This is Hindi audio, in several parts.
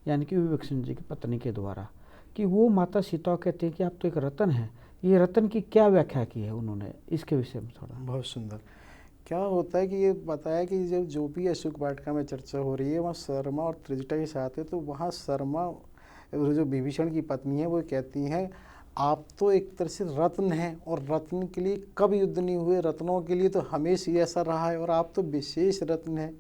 यानी कि विवेक जी की पत्नी के द्वारा, कि वो माता सीता कहते हैं कि आप तो एक रत्न हैं। ये रत्न की क्या व्याख्या की है उन्होंने, इसके विषय में थोड़ा। बहुत सुंदर। क्या होता है कि ये बताया कि जो भी अशोक वाटिका में चर्चा हो रही है वहाँ शर्मा और त्रिजटा के साथ है, तो वहाँ शर्मा जो विभीषण की पत्नी है वो कहती हैं आप तो एक तरह से रत्न हैं, और रत्न के लिए कब युद्ध नहीं हुए, रत्नों के लिए तो हमेशा ही ऐसा रहा है, और आप तो विशेष रत्न हैं।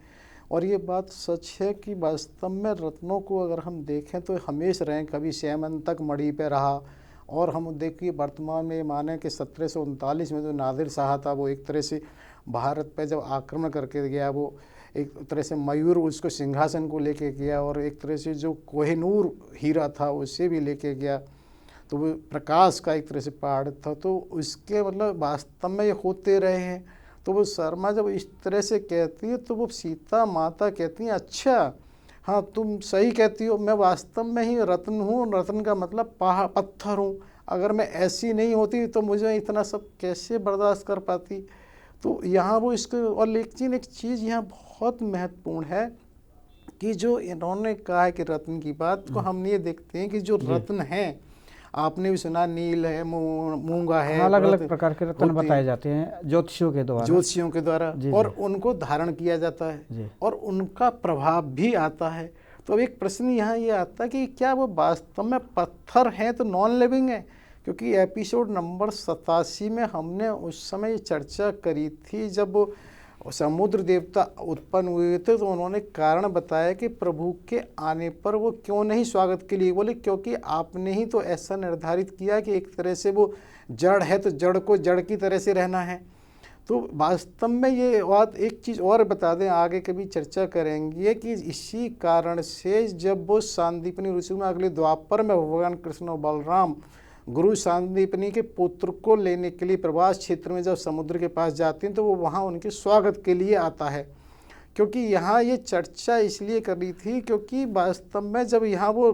और ये बात सच है कि वास्तव में रत्नों को अगर हम देखें तो हमेशा रहें, कभी स्यमंतक मणि पे रहा। और हम देखिए वर्तमान में माने कि 1739 में जो नादिर शाह था वो एक तरह से भारत पे जब आक्रमण करके गया, वो एक तरह से मयूर उसको सिंहासन को लेके गया, और एक तरह से जो कोहिनूर हीरा था उसे भी लेके गया, तो वो प्रकाश का एक तरह से पहाड़ था। तो उसके मतलब वास्तव में ये होते रहे हैं। तो वो शर्मा जब इस तरह से कहती है तो वो सीता माता कहती हैं अच्छा हाँ तुम सही कहती हो, मैं वास्तव में ही रत्न हूँ, रत्न का मतलब पत्थर हूँ। अगर मैं ऐसी नहीं होती तो मुझे इतना सब कैसे बर्दाश्त कर पाती। तो यहाँ वो इसको, और लेकिन एक चीज़ यहाँ बहुत महत्वपूर्ण है कि जो इन्होंने कहा है कि रत्न की बात को हम ये देखते हैं कि जो रत्न हैं, आपने भी सुना नील है, मूंगा है, अलग अलग प्रकार के रत्न बताए जाते हैं ज्योतिषियों के द्वारा, ज्योतिषियों के द्वारा, और उनको धारण किया जाता है और उनका प्रभाव भी आता है। तो अब एक प्रश्न यहाँ ये आता है कि क्या वो वास्तव में पत्थर हैं तो नॉन लिविंग है? क्योंकि एपिसोड नंबर 87 में हमने उस समय ये चर्चा करी थी, जब वो समुद्र देवता उत्पन्न हुए थे तो उन्होंने कारण बताया कि प्रभु के आने पर वो क्यों नहीं स्वागत के लिए बोले, क्योंकि आपने ही तो ऐसा निर्धारित किया कि एक तरह से वो जड़ है तो जड़ को जड़ की तरह से रहना है। तो वास्तव में ये बात, एक चीज़ और बता दें, आगे कभी चर्चा करेंगे कि इसी कारण से जब वो सांदीपनी ऋषि में अगले द्वापर में भगवान कृष्ण और बलराम गुरु सांदीपनी के पुत्र को लेने के लिए प्रवास क्षेत्र में जब समुद्र के पास जाते हैं तो वो वहाँ उनके स्वागत के लिए आता है। क्योंकि यहाँ ये चर्चा इसलिए कर रही थी क्योंकि वास्तव में जब यहाँ वो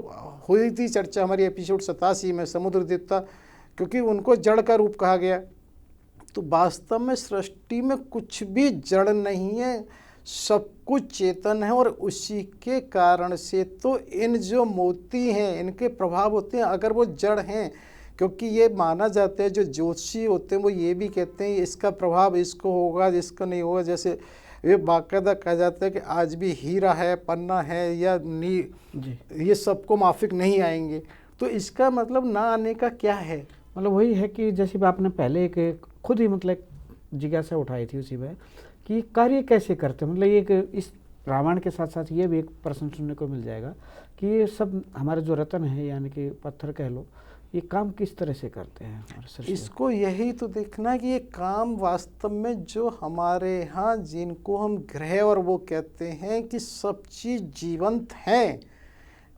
हुई थी चर्चा हमारी एपिसोड 87 में, समुद्र देवता क्योंकि उनको जड़ का रूप कहा गया, तो वास्तव में सृष्टि में कुछ भी जड़ नहीं है, सब कुछ चेतन है। और उसी के कारण से तो इन जो मोती हैं इनके प्रभाव होते हैं अगर वो जड़ हैं, क्योंकि ये माना जाता है जो ज्योतिषी होते हैं वो ये भी कहते हैं इसका प्रभाव इसको होगा इसको नहीं होगा। जैसे ये बाकायदा कहा जाता है कि आज भी हीरा है, पन्ना है या नी, ये सबको माफिक नहीं आएंगे। तो इसका मतलब ना आने का क्या है? मतलब वही है कि जैसे आपने पहले एक खुद ही मतलब जिज्ञासा उठाई थी उसी में कि कार्य कैसे करते हैं। मतलब एक इस रामायण के साथ साथ ये भी एक प्रश्न सुनने को मिल जाएगा कि ये सब हमारे जो रत्न है यानी कि पत्थर कह लो, ये काम किस तरह से करते हैं। इसको यही तो देखना कि ये काम वास्तव में जो हमारे यहाँ जिनको हम ग्रह और वो कहते हैं कि सब चीज़ जीवंत हैं,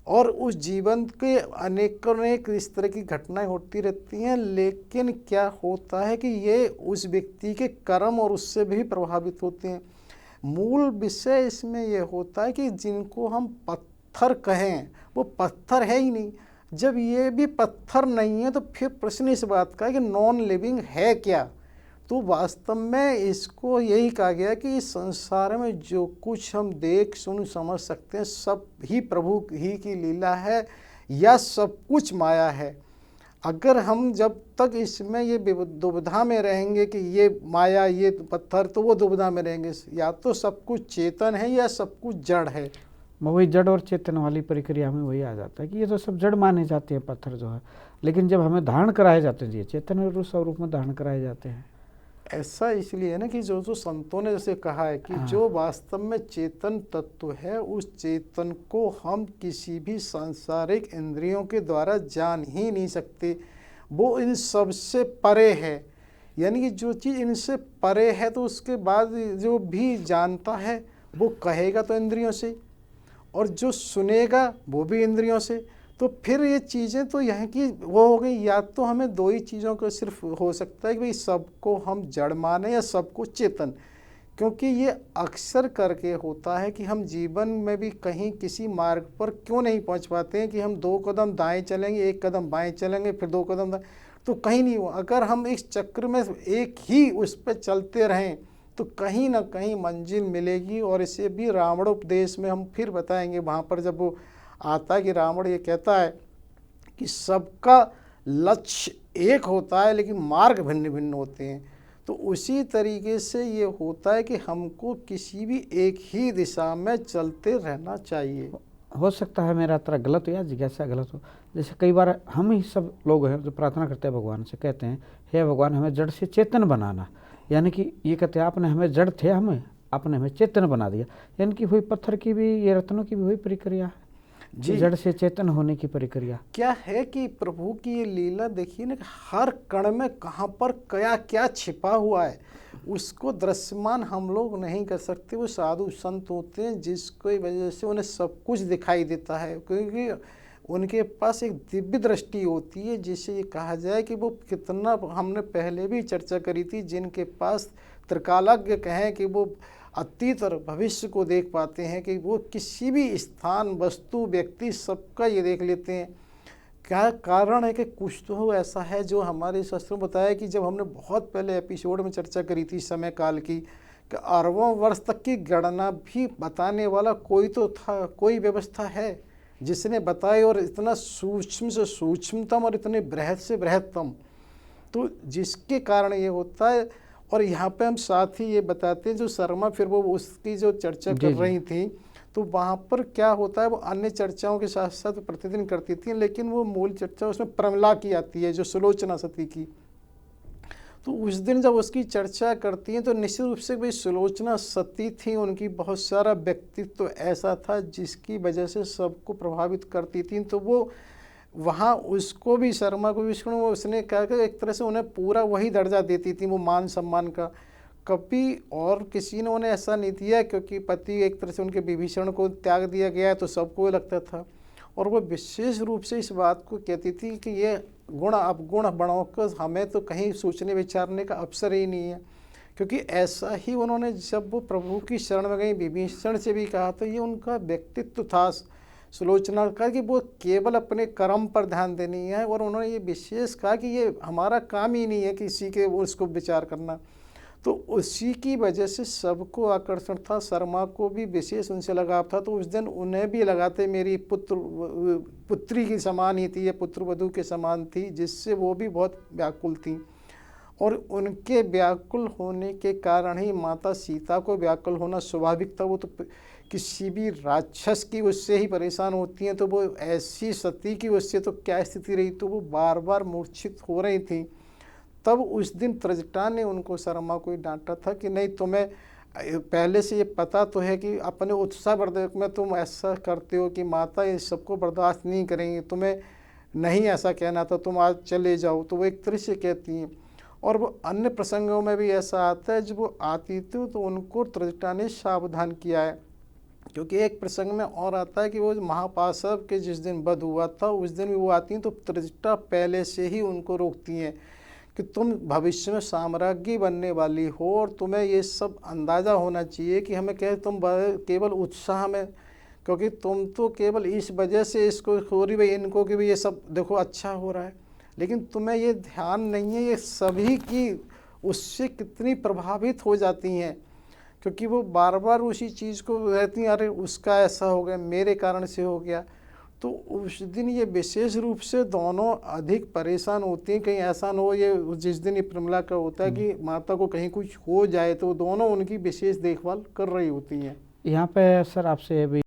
और उस जीवन के अनेक इस तरह की घटनाएं होती रहती हैं, लेकिन क्या होता है कि ये उस व्यक्ति के कर्म और उससे भी प्रभावित होते हैं। मूल विषय इसमें यह होता है कि जिनको हम पत्थर कहें वो पत्थर है ही नहीं। जब ये भी पत्थर नहीं है तो फिर प्रश्न इस बात का है कि नॉन लिविंग है क्या? तो वास्तव में इसको यही कहा गया कि इस संसार में जो कुछ हम देख सुन समझ सकते हैं सब ही प्रभु ही की लीला है या सब कुछ माया है। अगर हम जब तक इसमें ये दुविधा में रहेंगे कि ये माया ये पत्थर, तो वो दुविधा में रहेंगे, या तो सब कुछ चेतन है या सब कुछ जड़ है। वही जड़ और चेतन वाली प्रक्रिया में वही आ जाता है कि ये तो सब जड़ माने जाते हैं पत्थर जो है, लेकिन जब हमें धारण कराए जाते हैं ये चेतन और स्वरूप में धारण कराए जाते हैं। ऐसा इसलिए है ना कि जो संतों ने जैसे कहा है कि जो वास्तव में चेतन तत्व है उस चेतन को हम किसी भी सांसारिक इंद्रियों के द्वारा जान ही नहीं सकते, वो इन सब से परे है। यानी कि जो चीज़ इनसे परे है तो उसके बाद जो भी जानता है वो कहेगा तो इंद्रियों से, और जो सुनेगा वो भी इंद्रियों से। तो फिर ये चीज़ें तो यहाँ की वो हो गई, या तो हमें दो ही चीज़ों को सिर्फ हो सकता है कि भाई सबको हम जड़ माने या सबको चेतन, क्योंकि ये अक्सर करके होता है कि हम जीवन में भी कहीं किसी मार्ग पर क्यों नहीं पहुँच पाते हैं कि हम 2 कदम दाएं चलेंगे 1 कदम बाएं चलेंगे फिर 2 कदम दाएं, तो कहीं नहीं हो। अगर हम इस चक्र में एक ही उस पर चलते रहें तो कहीं ना कहीं मंजिल मिलेगी। और इसे भी रावणोपदेश में हम फिर बताएंगे, वहाँ पर जब वो आता है कि रावण ये कहता है कि सबका लक्ष्य एक होता है लेकिन मार्ग भिन्न भिन्न होते हैं। तो उसी तरीके से ये होता है कि हमको किसी भी एक ही दिशा में चलते रहना चाहिए। हो सकता है मेरा तरह गलत हो या जिज्ञासा गलत हो। जैसे कई बार हम ही सब लोग हैं जो प्रार्थना करते हैं भगवान से, कहते हैं हे भगवान हमें जड़ से चेतन बनाना, यानी कि ये कहते हैं आपने हमें जड़ थे, आपने हमें चेतन बना दिया, यानी कि हुई पत्थर की भी, ये रत्नों की भी वही प्रक्रिया है जी, जड़ से चेतन होने की प्रक्रिया। क्या है कि प्रभु की ये लीला देखिए ना, हर कण में कहाँ पर क्या क्या छिपा हुआ है उसको दृश्यमान हम लोग नहीं कर सकते। वो साधु संत होते हैं जिसकी वजह से उन्हें सब कुछ दिखाई देता है, क्योंकि उनके पास एक दिव्य दृष्टि होती है, जिसे ये कहा जाए कि वो कितना, हमने पहले भी चर्चा करी थी, जिनके पास त्रिकालज्ञ कहें कि वो अतीत और भविष्य को देख पाते हैं, कि वो किसी भी स्थान, वस्तु, व्यक्ति सबका ये देख लेते हैं। क्या कारण है कि कुछ तो ऐसा है जो हमारे शास्त्रों में बताया कि जब हमने बहुत पहले एपिसोड में चर्चा करी थी समय काल की, कि अरबों वर्ष तक की गणना भी बताने वाला कोई तो था, कोई व्यवस्था है जिसने बताई, और इतना सूक्ष्म से सूक्ष्मतम और इतने बृहद से बृहदतम, तो जिसके कारण ये होता है। और यहाँ पे हम साथ ही ये बताते हैं, जो शर्मा फिर वो उसकी जो चर्चा कर रही थी, तो वहाँ पर क्या होता है, वो अन्य चर्चाओं के साथ साथ प्रतिदिन करती थी, लेकिन वो मूल चर्चा उसमें प्रमिला की आती है, जो सुलोचना सती की। तो उस दिन जब उसकी चर्चा करती हैं तो निश्चित रूप से भाई सुलोचना सती थी, उनकी बहुत सारा व्यक्तित्व तो ऐसा था जिसकी वजह से सबको प्रभावित करती थी। तो वो वहाँ उसको भी, शर्मा को भी, उसने कहा कि एक तरह से उन्हें पूरा वही दर्जा देती थी, वो मान सम्मान का। कभी और किसी ने उन्हें ऐसा नहीं दिया, क्योंकि पति एक तरह से उनके विभीषण को त्याग दिया गया है, तो सबको लगता था। और वो विशेष रूप से इस बात को कहती थी कि ये गुण अवगुण बढ़ाकर हमें तो कहीं सोचने विचारने का अवसर ही नहीं है, क्योंकि ऐसा ही उन्होंने जब वो प्रभु की शरण में गई, विभीषण से भी कहा, तो ये उनका व्यक्तित्व था सुलोचना का, कि वो केवल अपने कर्म पर ध्यान देनी है। और उन्होंने ये विशेष कहा कि ये हमारा काम ही नहीं है किसी के उसको विचार करना। तो उसी की वजह से सबको आकर्षण था, शर्मा को भी विशेष उनसे लगाव था। तो उस दिन उन्हें भी लगाते, मेरी पुत्री की समान ही थी, ये पुत्र वधू के समान थी, जिससे वो भी बहुत व्याकुल थी। और उनके व्याकुल होने के कारण ही माता सीता को व्याकुल होना स्वाभाविक था। वो तो किसी भी राक्षस की उससे ही परेशान होती हैं, तो वो ऐसी सती की उससे तो क्या स्थिति रही, तो वो बार बार मूर्छित हो रही थी। तब उस दिन त्रजटा ने उनको, शर्मा को डांटा था कि नहीं, तुम्हें पहले से ये पता तो है कि अपने उत्साह वर्धक में तुम ऐसा करते हो कि माता इस सबको बर्दाश्त नहीं करेंगी, तुम्हें नहीं ऐसा कहना था, तुम आज चले जाओ। तो वो एक तरह से कहती हैं। और वो अन्य प्रसंगों में भी ऐसा आता है, जब वो आती थी तो उनको त्रजटा ने सावधान किया है। क्योंकि एक प्रसंग में और आता है कि वो महापाशव के जिस दिन वध हुआ था, उस दिन भी वो आती हैं, तो त्रजटा पहले से ही उनको रोकती हैं कि तुम भविष्य में साम्राज्ञी बनने वाली हो, और तुम्हें ये सब अंदाज़ा होना चाहिए कि हमें क्या, तुम केवल उत्साह में, क्योंकि तुम तो केवल इस वजह से इसको हो रही भाई इनको कि भाई ये सब देखो अच्छा हो रहा है, लेकिन तुम्हें ये ध्यान नहीं है ये सभी की उससे कितनी प्रभावित हो जाती हैं, क्योंकि वो बार बार उसी चीज़ को रहती हैं, अरे उसका ऐसा हो गया, मेरे कारण से हो गया। तो उस दिन ये विशेष रूप से दोनों अधिक परेशान होती हैं, कहीं ऐसा न हो, ये जिस दिन ये प्रमिला का होता है कि माता को कहीं कुछ हो जाए, तो दोनों उनकी विशेष देखभाल कर रही होती हैं। यहाँ पे सर आपसे भी